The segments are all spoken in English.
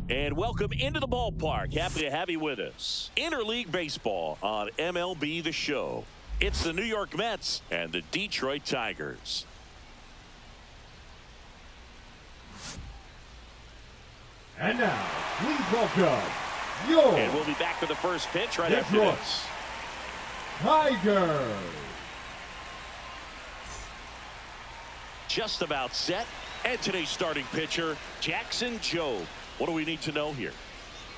And welcome into the ballpark. Happy to have you with us. Interleague Baseball on MLB The Show. It's the New York Mets and the Detroit Tigers. And now, please welcome And we'll be back with the first pitch right after Detroit this. Tigers. Just about set. And today's starting pitcher, Jackson Jobe. What do we need to know here?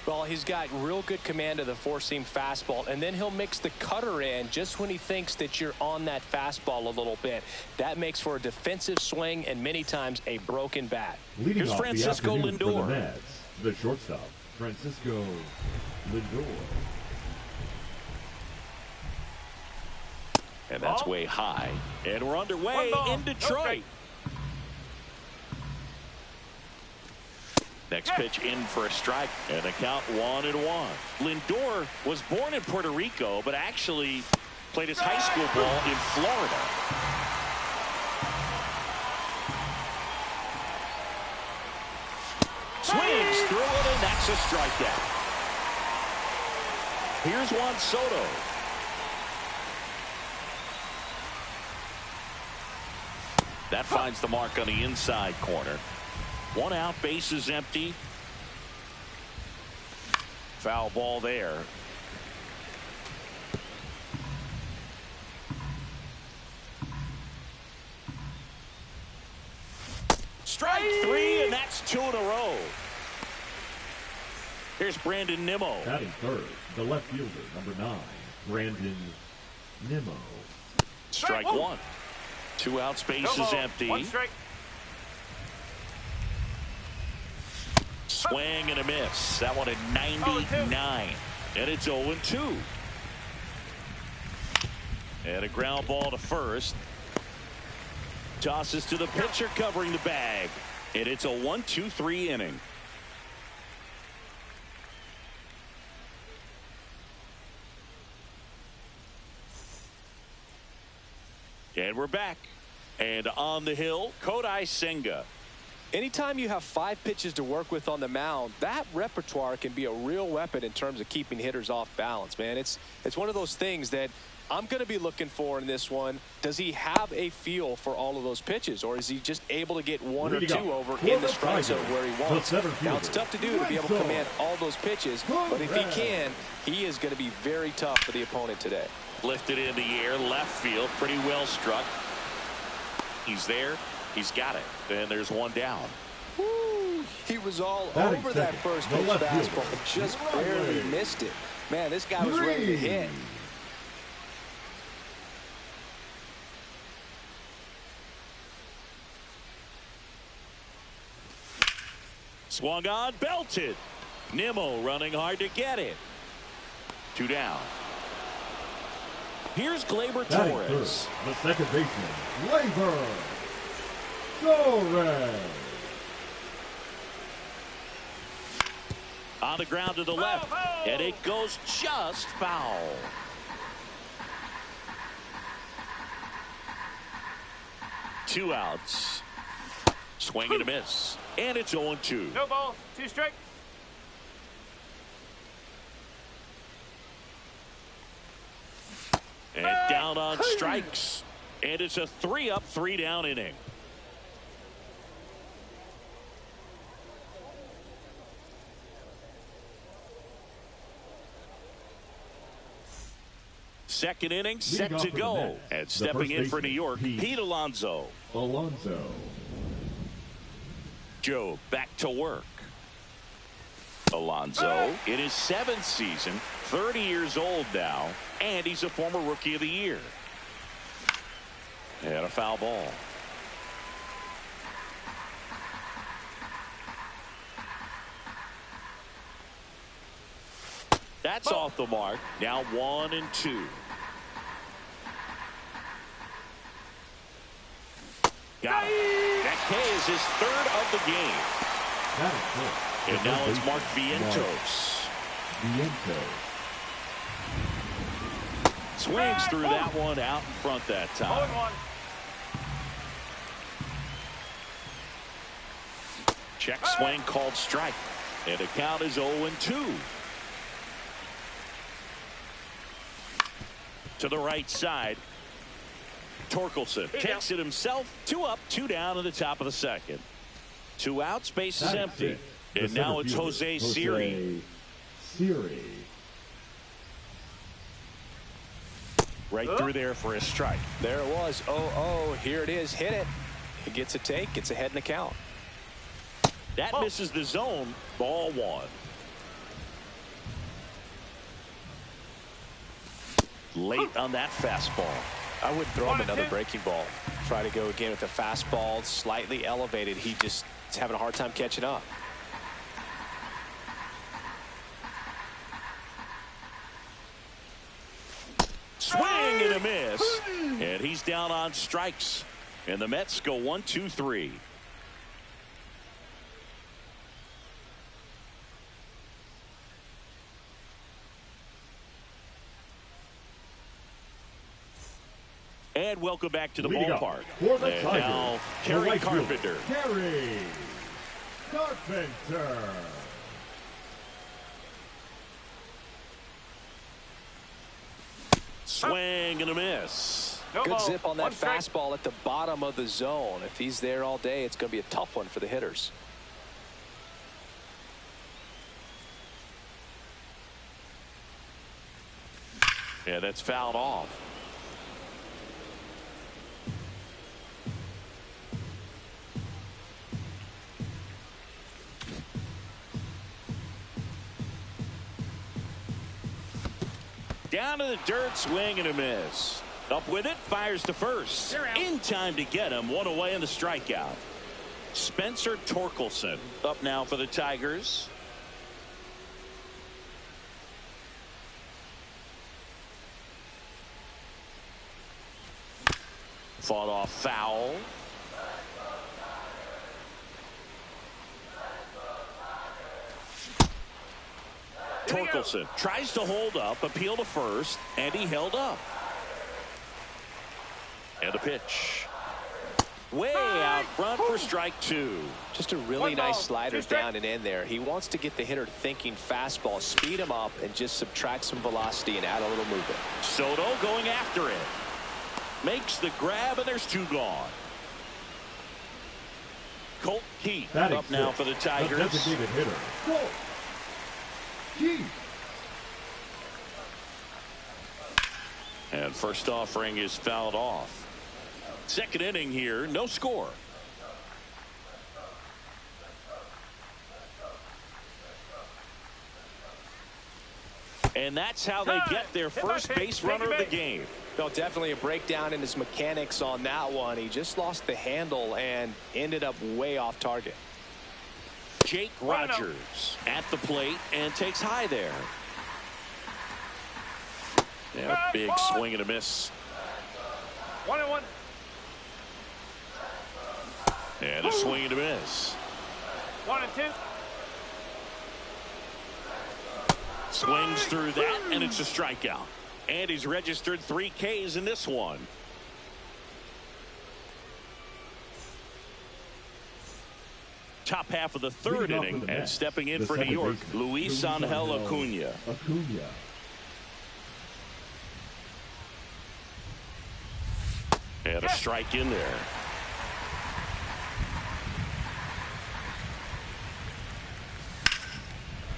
Well, he's got real good command of the four-seam fastball, and then he'll mix the cutter in just when he thinks that you're on that fastball a little bit. That makes for a defensive swing and many times a broken bat. Leading Here's off Francisco the afternoon Lindor. for the Mets, the shortstop, Francisco Lindor. And that's way high. And we're underway in Detroit. Okay. Next pitch in for a strike, and the count 1-1. Lindor was born in Puerto Rico, but actually played his high school ball in Florida. Swings through it, and that's a strikeout. Here's Juan Soto. That finds the mark on the inside corner. One out, base is empty. Foul ball there. Strike three, and that's 2 in a row. Here's Brandon Nimmo. Batting third, the left fielder, number 9, Brandon Nimmo. Strike one. 2 outs, base is empty. One strike. Swing and a miss. That one at 99. And it's 0-2. And a ground ball to first. Tosses to the pitcher covering the bag. And it's a 1-2-3 inning. And we're back. And on the hill, Kodai Senga. Anytime you have 5 pitches to work with on the mound, that repertoire can be a real weapon in terms of keeping hitters off balance, man. It's one of those things that I'm going to be looking for in this one. Does he have a feel for all of those pitches, or is he just able to get 1 or 2 over in the strike zone where he wants? Now, it's tough to do to be able to command all those pitches, but if he can, he is going to be very tough for the opponent today. Lifted in the air, left field, pretty well struck. He's there. He's got it. And there's one down. Woo, he was all Batting over that second, first the pitch left fastball, fielder, just Riley. barely missed it. Man, this guy was ready to hit. Swung on, belted. Nimmo running hard to get it. 2 down. Here's Gleyber Batting Torres. third, the second baseman, Gleyber Torres. On the ground to the left. And it goes just foul. Two outs. Swing and a miss. And it's 0-2. No balls. 2 strike. And down on strikes. And it's a 3-up, 3-down inning. Second inning set Leading to off for the go. Mets, And the stepping first in for New baseman, York, Pete Pete Alonso. Alonso. Joe back to work. Alonso in his 7th season, 30 years old now, and he's a former Rookie of the Year. And a foul ball. That's off the mark. Now 1-2. Got him. That K is his 3rd of the game. That is good. And now it's Mark Vientos. Swings through that one out in front that time. Check swing called strike. And the count is 0-2. To the right side. Torkelson takes it himself. 2 up, 2 down in the top of the 2nd. 2 outs, base is empty. And now it's Jose Siri. Right through there for a strike. There it was. 0-0. Here it is. Hit it. It gets a take. Gets ahead in the count. That misses the zone. Ball 1. Late on that fastball. I wouldn't throw him another breaking ball. Try to go again with the fastball, slightly elevated. He just is having a hard time catching up. Swing and a miss. And he's down on strikes. And the Mets go 1-2-3. And welcome back to the ballpark. For the and Tigers, now the Kerry right fielder, Carpenter. Kerry Carpenter. Swing and a miss. Good zip on that fastball at the bottom of the zone. If he's there all day, it's going to be a tough one for the hitters. Yeah, that's fouled off. Down to the dirt, swing and a miss. Up with it, fires to first. In time to get him. 1 away in the strikeout. Spencer Torkelson up now for the Tigers. Fought off foul. Torkelson tries to hold up, appeal to first, and he held up. And a pitch. Way out front for strike 2. Just a really nice slider down and in there. He wants to get the hitter thinking fastball, speed him up, and just subtract some velocity and add a little movement. Soto going after it. Makes the grab, and there's 2 gone. Colt Keith up now for the Tigers. Designated hitter, Colt Keith. And first offering is fouled off. Second inning here, no score. And that's how they get their first base runner of the game. No, definitely a breakdown in his mechanics on that one. He just lost the handle and ended up way off target. Jake Rogers at the plate and takes high there. Yeah, big swing and a miss. 1-1. And a swing and a miss. 1-2. Swings through that, and it's a strikeout. And he's registered 3 Ks in this one. Top half of the 3rd inning, and stepping in for New York, Luis Angel Acuna. And a strike in there.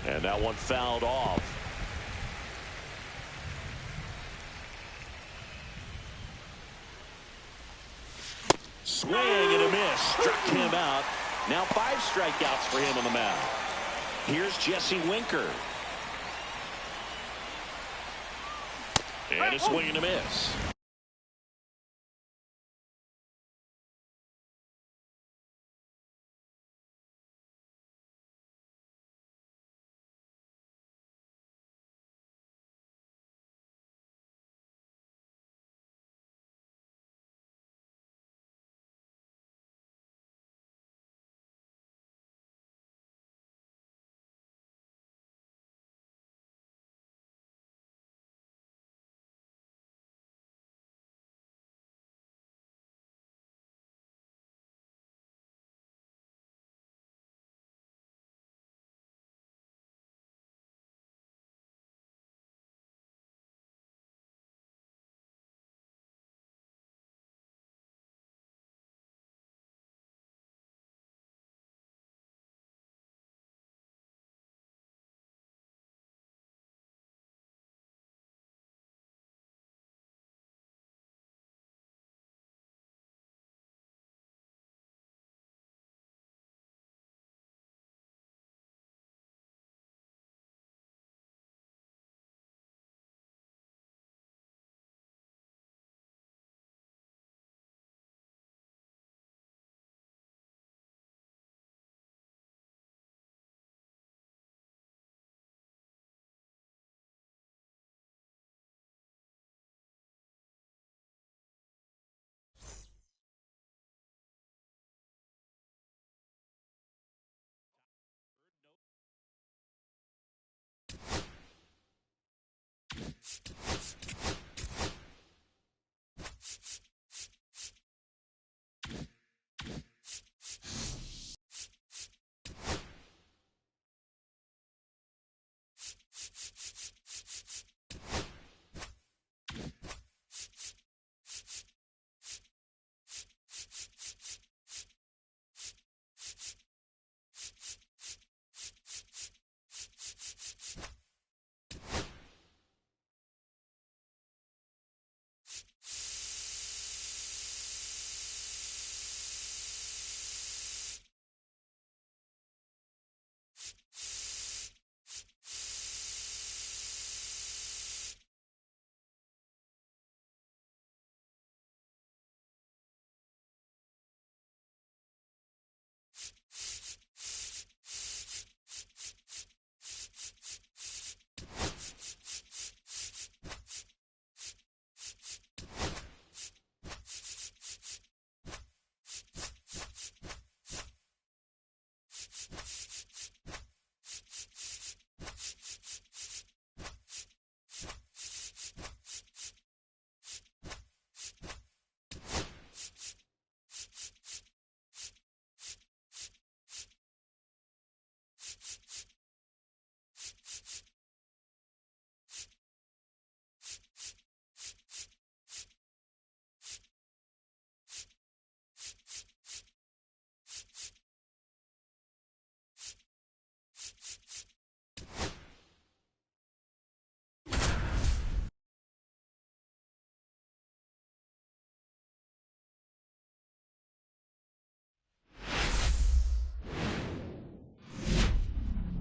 And that one fouled off. Swing and a miss. Struck him out. Now 5 strikeouts for him on the mound. Here's Jesse Winker. And a swing and a miss.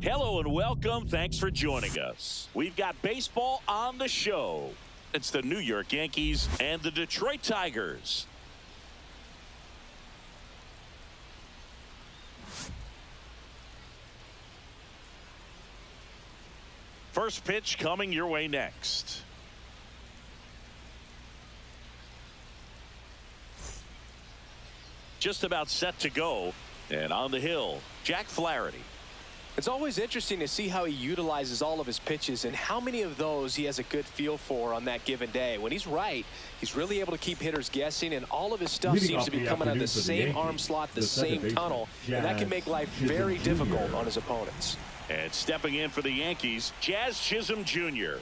Hello and welcome. Thanks for joining us. We've got baseball on the show. It's the New York Yankees and the Detroit Tigers. First pitch coming your way next. Just about set to go. And on the hill, Jack Flaherty. It's always interesting to see how he utilizes all of his pitches and how many of those he has a good feel for on that given day. When he's right, he's really able to keep hitters guessing, and all of his stuff seems to be coming out of the same arm slot, the same tunnel, and that can make life very difficult on his opponents. And stepping in for the Yankees, Jazz Chisholm Jr.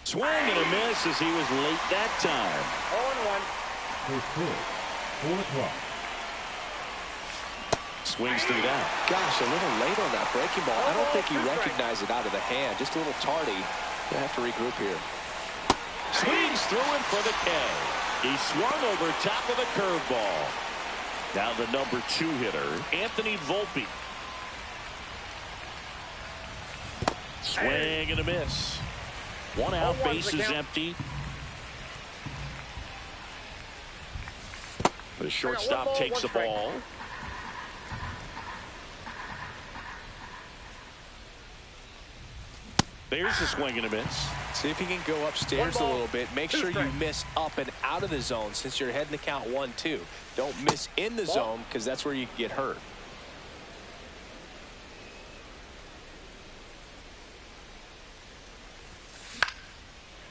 Swing and a miss as he was late that time. 0-1. 4 o'clock. Swings through that. Gosh, a little late on that breaking ball. I don't think he recognized it out of the hand. Just a little tardy. Gonna have to regroup here. Swings through him for the K. He swung over top of the curveball. Now the number 2 hitter, Anthony Volpe. Swing and a miss. 1 out, bases empty. The shortstop takes the ball. There's a swing and a miss. See if you can go upstairs a little bit. Make sure you miss up and out of the zone since you're heading to count 1-2. Don't miss in the zone because that's where you can get hurt.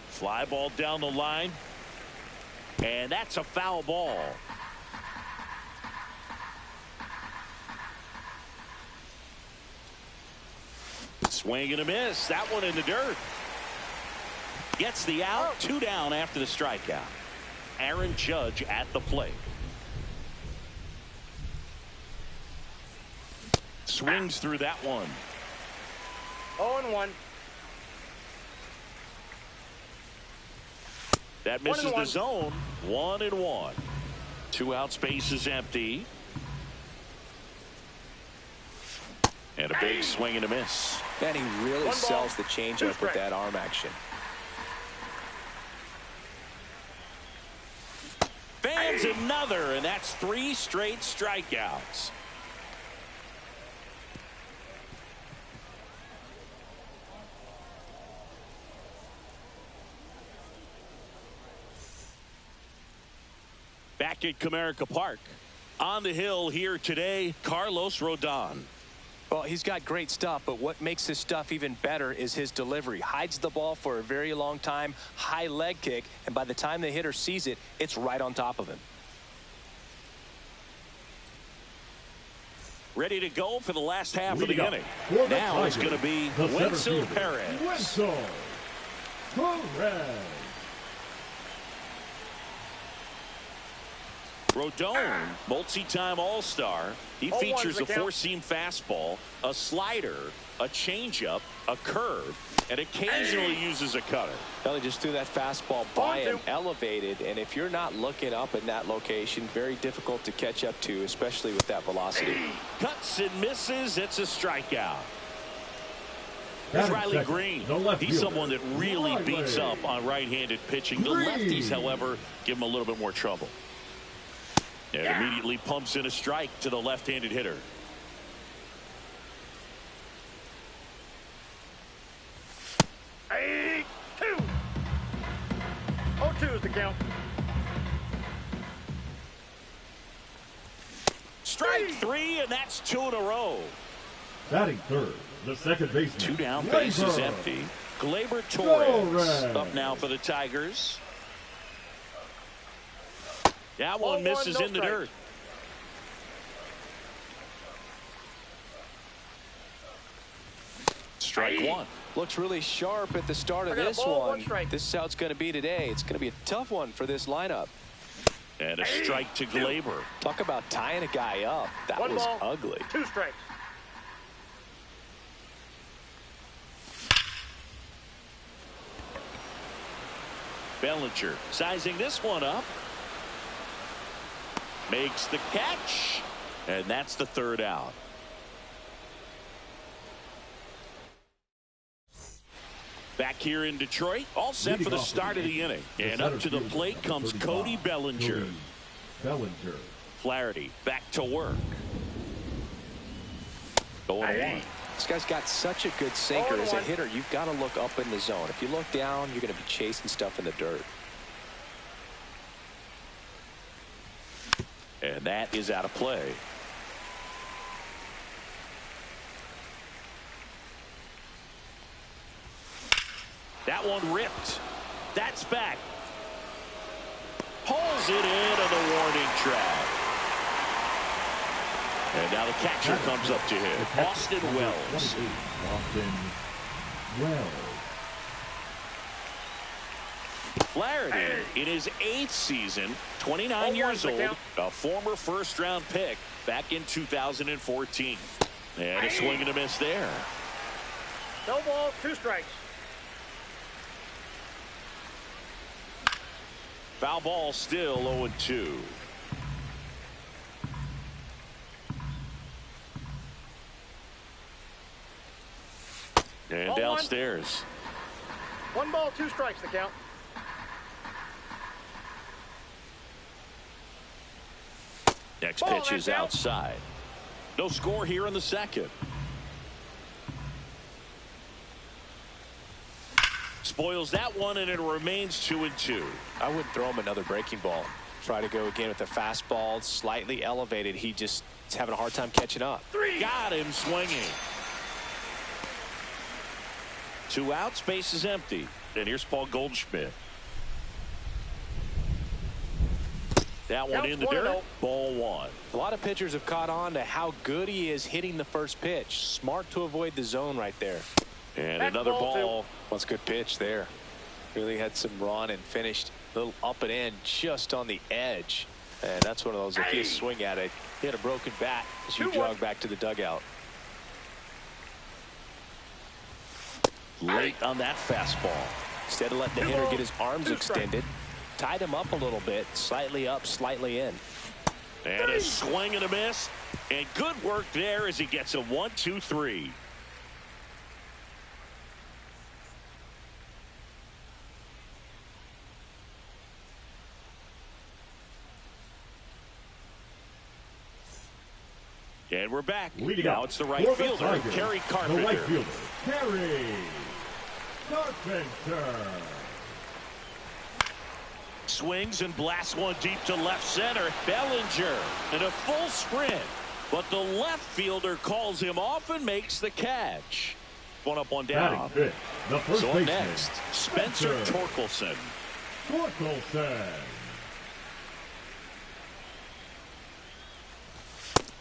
Fly ball down the line. And that's a foul ball. Swing and a miss. That one in the dirt. Gets the out. 2 down after the strikeout. Aaron Judge at the plate. Swings through that one. 0-1. That misses the zone. 1-1. 2 outs, base is empty. And a big swing and a miss. And he really sells the changeup with that arm action. Fans another, and that's 3 straight strikeouts. Back at Comerica Park. On the hill here today, Carlos Rodon. Well, he's got great stuff, but what makes his stuff even better is his delivery. Hides the ball for a very long time, high leg kick, and by the time the hitter sees it, it's right on top of him. Ready to go for the last half of the inning. Now it's going to be Wenzel Perez. Wenzel Perez. Rodon, multi-time All-Star. He features a 4-seam fastball, a slider, a changeup, a curve, and occasionally uses a cutter. Well, he just threw that fastball by him, elevated, and if you're not looking up in that location, very difficult to catch up to, especially with that velocity. Cuts and misses. It's a strikeout. Here's Riley Green. He's someone that really beats up on right-handed pitching. The lefties, however, give him a little bit more trouble. And immediately pumps in a strike to the left-handed hitter. Hey, 2. 0-2 is the count. Strike 3, and that's 2 in a row. Batting third, the second baseman. 2 down, base is empty. Gleyber Torres up now for the Tigers. That one misses in the dirt. Strike 1. Looks really sharp at the start of this one. This is how it's going to be today. It's going to be a tough one for this lineup. And a strike to Gleyber. Talk about tying a guy up. That was ugly. 2 strikes. Bellinger sizing this one up. Makes the catch. And that's the 3rd out. Back here in Detroit, all set for the start of the inning. And up to the plate comes Cody Bellinger. Flaherty back to work. Going 1. This guy's got such a good sinker. As a hitter, you've got to look up in the zone. If you look down, you're going to be chasing stuff in the dirt. And that is out of play. That one ripped. That's back. Pulls it in on the warning track. And now the catcher comes up to him. Austin Wells. Austin Wells. Flaherty in his 8th season, 29 years old, a former first-round pick back in 2014. And a swing and a miss there. No ball, 2 strikes. Foul ball still 0-2. And Ball downstairs. 1 ball, 2 strikes the count. Next Ball, pitch is that's out. outside. No score here in the second. Spoils that one, and it remains 2-2. I wouldn't throw him another breaking ball. Try to go again with the fastball, slightly elevated. He just is having a hard time catching up. Got him swinging. 2 outs, base is empty. And here's Paul Goldschmidt. That one in the dirt. Ball 1. A lot of pitchers have caught on to how good he is hitting the first pitch. Smart to avoid the zone right there. And another ball. That's a good pitch there. Really had some run and finished a little up and in just on the edge. And that's one of those, if you swing at it, hit a broken bat as you jog back to the dugout. Late on that fastball. Instead of letting the hitter get his arms extended, tied him up a little bit, slightly up, slightly in. And a swing and a miss. And good work there as he gets a 1-2-3. And we're back. Now it's the right fielder, Kerry Carpenter. The right fielder, Kerry Carpenter. Swings and blasts one deep to left center. Bellinger in a full sprint. But the left fielder calls him off and makes the catch. 1 up, 1 down. The first So baseman, next, Spencer Torkelson.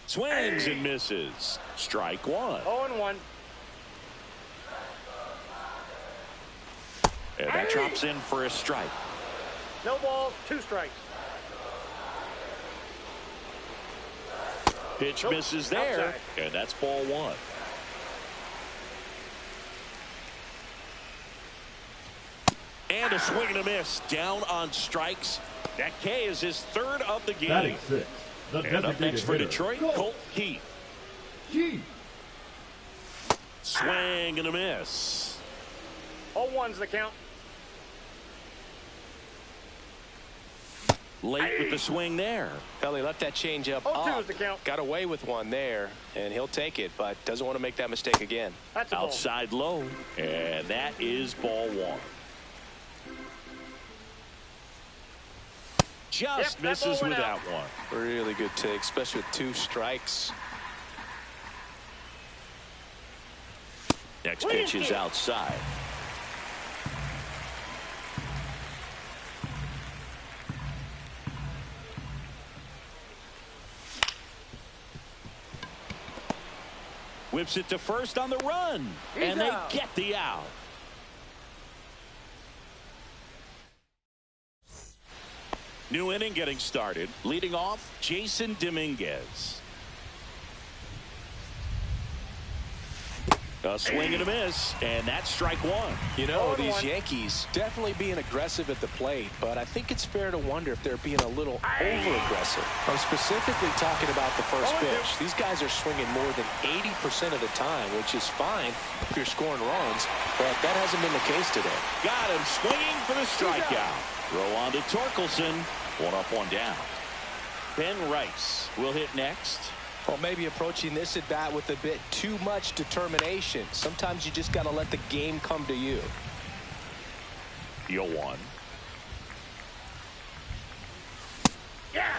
Swings and misses. Strike 1. 0-1. And that drops in for a strike. No balls, 2 strikes. Pitch misses there. Outside. And that's ball 1. And a swing and a miss. Down on strikes. That K is his 3rd of the game. Batting 6. And up next for Detroit, Colt Keith. Swing and a miss. 0-1's the count. Late with the swing there. Well, he left that changeup 0-2 up. is the count. Got away with one there, and he'll take it, but doesn't want to make that mistake again. That's a ball. Outside low. And that is ball 1. Just misses with that one. Really good take, especially with 2 strikes. Next pitch is outside. Whips it to first on the run. And they get the out. New inning getting started. Leading off, Jason Dominguez. A swing and a miss, and that's strike 1. You know, these Yankees definitely being aggressive at the plate, but I think it's fair to wonder if they're being a little over-aggressive. I'm specifically talking about the first pitch. These guys are swinging more than 80% of the time, which is fine if you're scoring runs, but that hasn't been the case today. Got him swinging for the strikeout. Throw on to Torkelson. 1 up, 1 down. Ben Rice will hit next. Well, maybe approaching this at bat with a bit too much determination. Sometimes you just got to let the game come to you. 0-1. Yeah.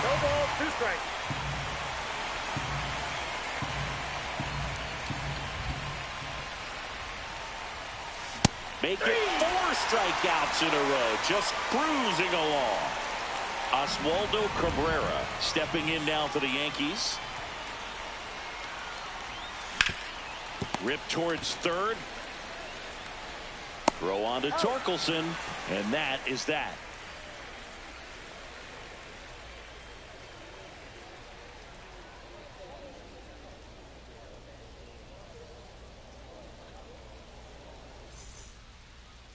No balls, 2 strikes. Make it 4 strikeouts in a row. Just cruising along. Oswaldo Cabrera stepping in now for the Yankees. Rip towards third. Throw on to Torkelson. And that is that.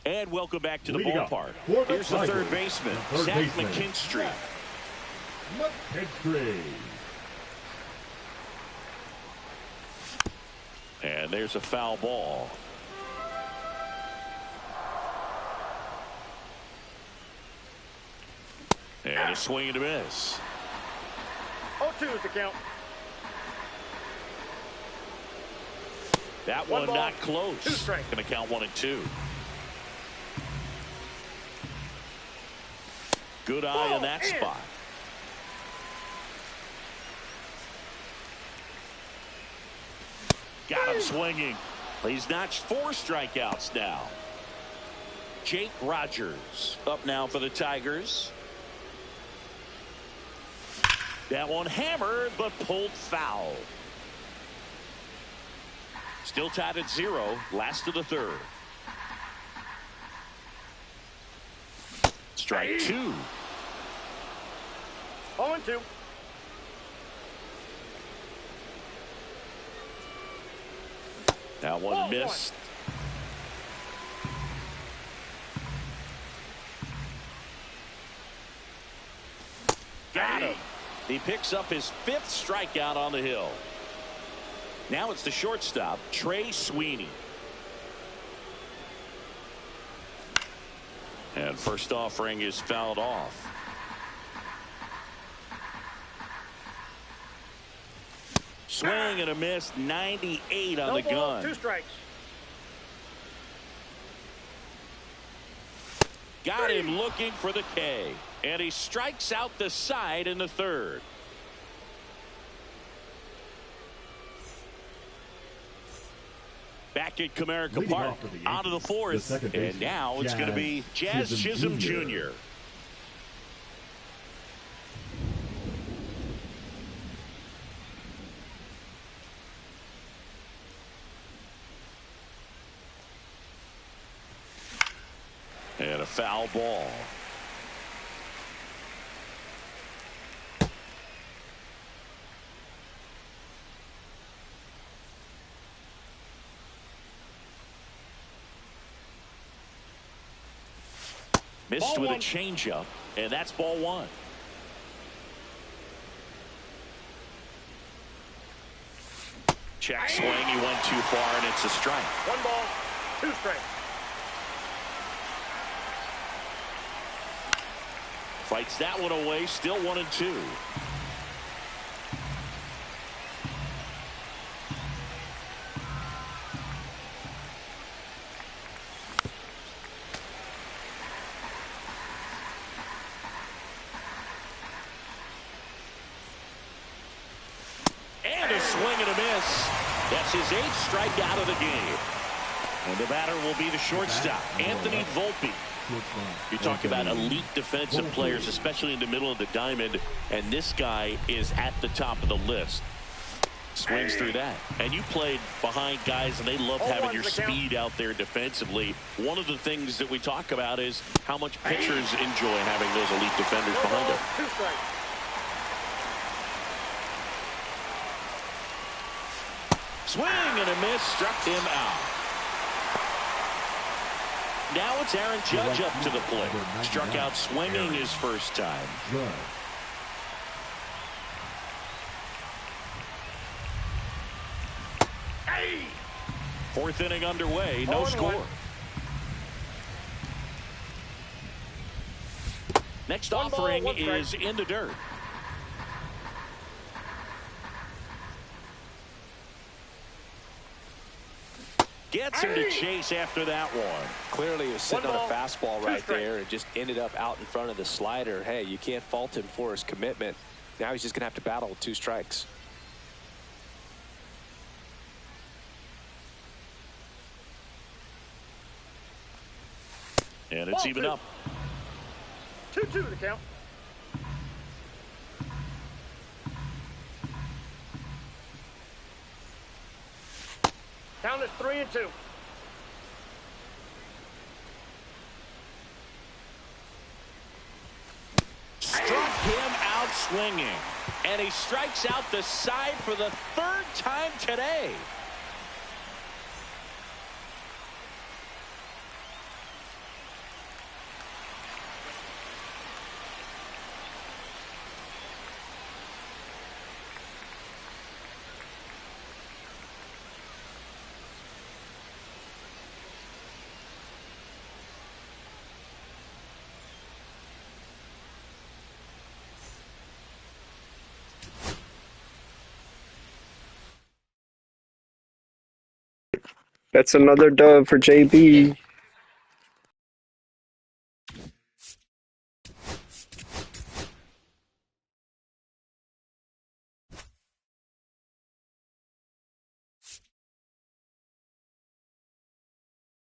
And welcome back to the ballpark. Here's the third baseman, Zach McKinstry. And there's a foul ball. And a swing and a miss. 0-2 is the count. That One one ball, not close. 2 strikes. Going to count 1-2. Good eye on that spot. Got him swinging. He's notched 4 strikeouts now. Jake Rogers up now for the Tigers. That one hammered but pulled foul. Still tied at 0. Last of the 3rd. Strike 2. 0-2. That one missed. Got him. He picks up his 5th strikeout on the hill. Now it's the shortstop, Trey Sweeney. And first offering is fouled off. Swing and a miss, 98 on the gun. 2 strikes. Got him looking for the K. And he strikes out the side in the 3rd. Back at Comerica Park, out of the 4th. And now it's going to be Jazz Chisholm Jr. And a foul ball. Missed with a changeup, and that's ball 1. Check swing, he went too far, and it's a strike. 1 ball, 2 strikes. Fights that one away, still 1-2. And a swing and a miss. That's his 8th strikeout of the game. And the batter will be the shortstop, Anthony Volpe. You talk about elite defensive players, especially in the middle of the diamond, and this guy is at the top of the list. Swings through that. And you played behind guys, and they love having your speed out there defensively. One of the things that we talk about is how much pitchers enjoy having those elite defenders behind them. 2 strikes. Swing and a miss, struck him out. Now it's Aaron Judge up to the plate. Struck out swinging his first time. Hey! 4th inning underway, no score. Next offering is in the dirt. Gets him to chase after that one. Clearly he was sitting on a fastball right there and just ended up out in front of the slider. Hey, you can't fault him for his commitment. Now he's just going to have to battle with 2 strikes. And it's even up. 2-2 the count. Count is 3-2. Struck him out swinging. And he strikes out the side for the 3rd time today. That's another dub for JB.